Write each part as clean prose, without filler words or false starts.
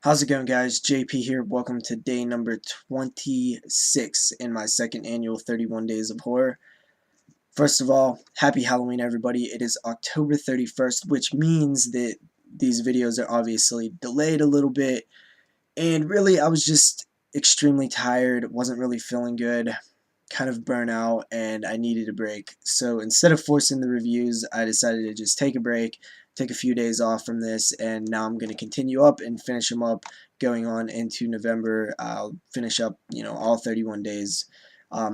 How's it going, guys? JP here. Welcome to day number 26 in my second annual 31 Days of Horror. First of all, happy Halloween, everybody. It is October 31st, which means that these videos are obviously delayed a little bit. And really, I was just extremely tired, wasn't really feeling good, kind of burnt out, and I needed a break. So instead of forcing the reviews, I decided to just take a break, take a few days off from this, and now I'm going to continue up and finish them up going on into November. I'll finish up, all 31 days. I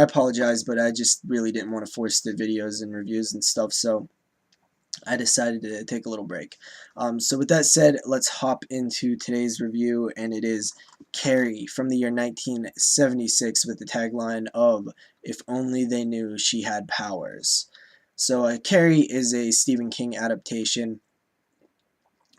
apologize, but I just really didn't want to force the videos and reviews and stuff, so I decided to take a little break. So with that said, let's hop into today's review, and it is Carrie from the year 1976 with the tagline of "If only they knew she had powers." So Carrie is a Stephen King adaptation,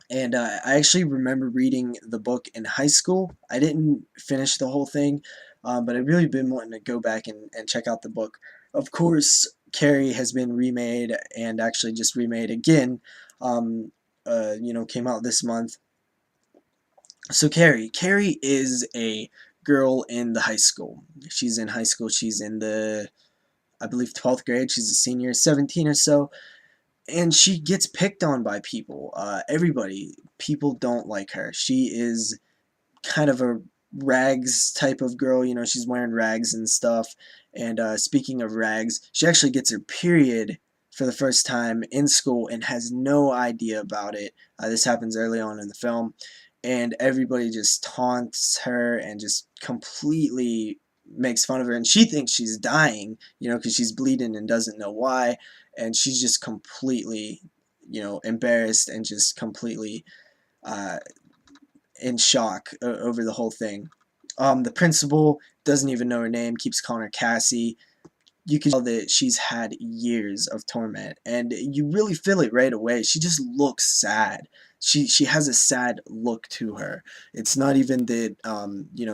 and I actually remember reading the book in high school. I didn't finish the whole thing, but I've really been wanting to go back and check out the book. Of course, Carrie has been remade and actually just remade again. Came out this month. So Carrie is a girl in the high school. She's in high school. She's in the, I believe, 12th grade. She's a senior, 17 or so, and she gets picked on by people. People don't like her. She is kind of a rags type of girl. She's wearing rags and stuff. And speaking of rags, she actually gets her period for the first time in school and has no idea about it. This happens early on in the film, and everybody just taunts her and just completely makes fun of her, and she thinks she's dying, because she's bleeding and doesn't know why, and she's just completely, embarrassed and just completely uh, in shock over the whole thing. The principal doesn't even know her name, keeps calling her Cassie. You can tell that she's had years of torment, and you really feel it right away. She just looks sad. She has a sad look to her. It's not even that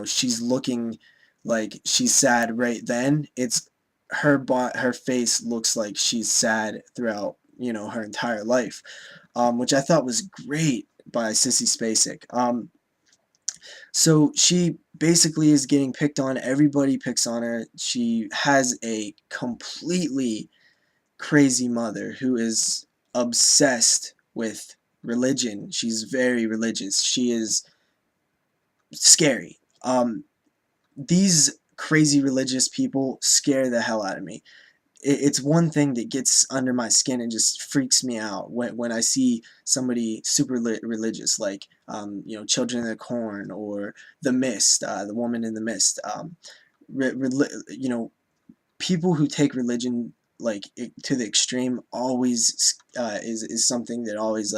she's looking like she's sad right then. It's her face looks like she's sad throughout her entire life, which I thought was great by Sissy Spacek. So she basically is getting picked on. Everybody picks on her. She has a completely crazy mother who is obsessed with religion. She's very religious. She is scary. These crazy religious people scare the hell out of me. It's one thing that gets under my skin and just freaks me out when I see somebody super religious, like Children of the Corn or The Mist, The Woman in the Mist. People who take religion to the extreme always is something that always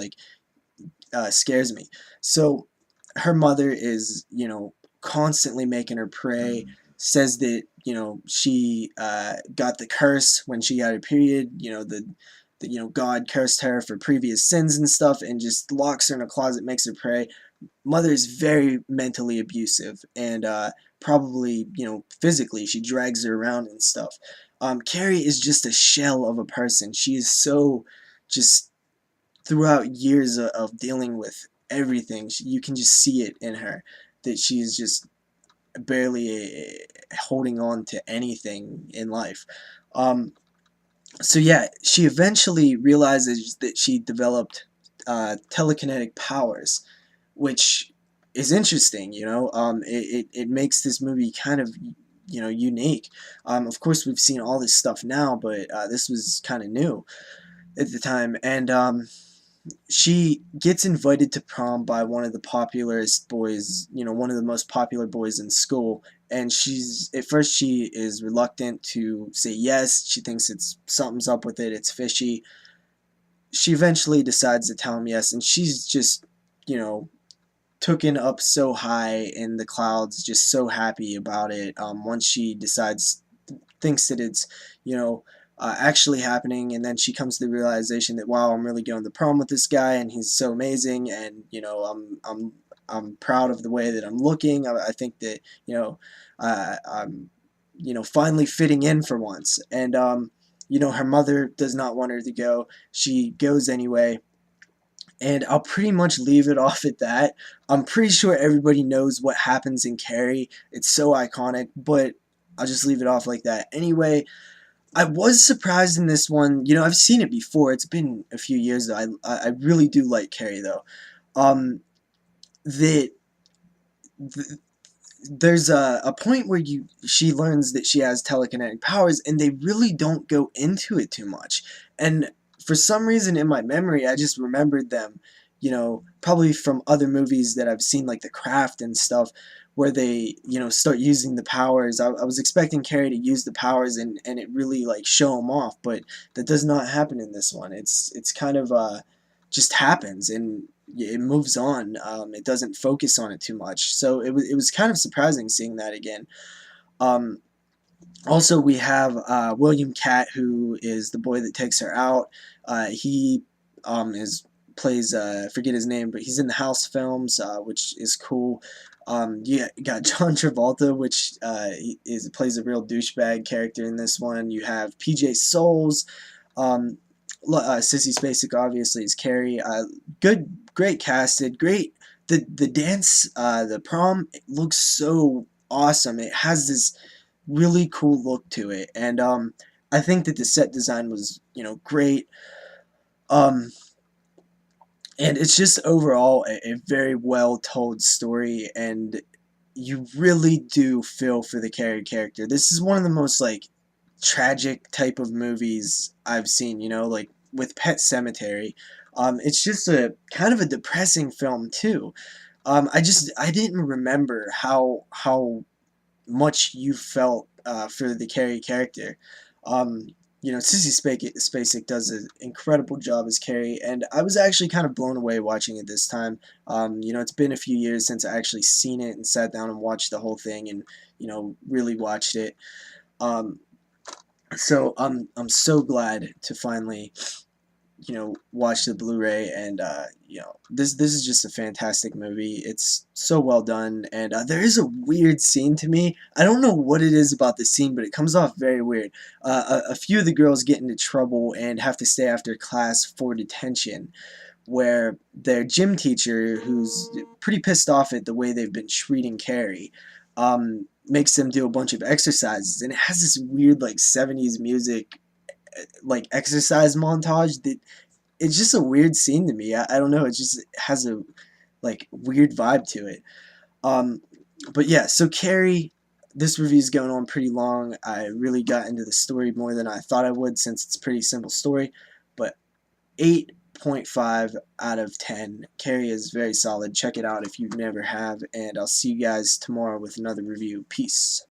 scares me. So her mother is constantly making her pray, says that she got the curse when she got her period. God cursed her for previous sins and stuff, and just locks her in a closet, makes her pray. Mother is very mentally abusive, and probably physically she drags her around and stuff. Carrie is just a shell of a person. She is so just throughout years of dealing with everything. You can just see it in her that she's just barely holding on to anything in life. So yeah, she eventually realizes that she developed telekinetic powers, which is interesting. It makes this movie kind of unique. Of course, we've seen all this stuff now, but this was kind of new at the time, and she gets invited to prom by one of the popularest boys, one of the most popular boys in school, and at first she is reluctant to say yes. She thinks something's up with it, it's fishy. She eventually decides to tell him yes, and she's just, taken up so high in the clouds, just so happy about it. Once she thinks that it's, actually happening, and then she comes to the realization that, wow, I'm really going to prom with this guy, and he's so amazing, and I'm proud of the way that I'm looking. I think that I'm finally fitting in for once, and her mother does not want her to go. She goes anyway, and I'll pretty much leave it off at that. I'm pretty sure everybody knows what happens in Carrie. It's so iconic, but I'll just leave it off like that. Anyway, I was surprised in this one. You know, I've seen it before. It's been a few years though. I really do like Carrie though. Um, that there's a point where she learns that she has telekinetic powers, and they really don't go into it too much. And for some reason in my memory, I just remembered them, you know, probably from other movies that I've seen, like The Craft and stuff, where they, you know, start using the powers. I was expecting Carrie to use the powers and it really like show them off, but that does not happen in this one. It's kind of just happens, and it moves on. It doesn't focus on it too much, so it was kind of surprising seeing that again. Um, Also, we have William Catt, who is the boy that takes her out. He is plays forget his name, but he's in the House films, which is cool. You got John Travolta, which plays a real douchebag character in this one. You have PJ Souls, um, Sissy Spacek obviously is Carrie. Great casted, great. The dance, the prom, it looks so awesome. It has this really cool look to it, and I think that the set design was, you know, great. Um, and it's just overall a very well told story, and you really do feel for the Carrie character. This is one of the most like tragic type of movies I've seen, you know, like with Pet Cemetery. It's just a kind of a depressing film too. I didn't remember how much you felt for the Carrie character. Um, you know, Spacek does an incredible job as Carrie, and I was actually kind of blown away watching it this time. You know, it's been a few years since I actually seen it and sat down and watched the whole thing, and you know, really watched it. Um, so I'm so glad to finally, you know, watch the Blu-ray, and you know, this is just a fantastic movie. It's so well done, and there is a weird scene to me. I don't know what it is about the scene, but it comes off very weird. A few of the girls get into trouble and have to stay after class for detention, where their gym teacher, who's pretty pissed off at the way they've been treating Carrie, makes them do a bunch of exercises, and it has this weird like 70s music, like exercise montage that it's just a weird scene to me. I don't know. It just has a like weird vibe to it. Um, but yeah, so Carrie, this review is going on pretty long. I really got into the story more than I thought I would, since it's a pretty simple story. But 8.5 out of 10. Carrie is very solid. Check it out if you never have, and I'll see you guys tomorrow with another review. Peace.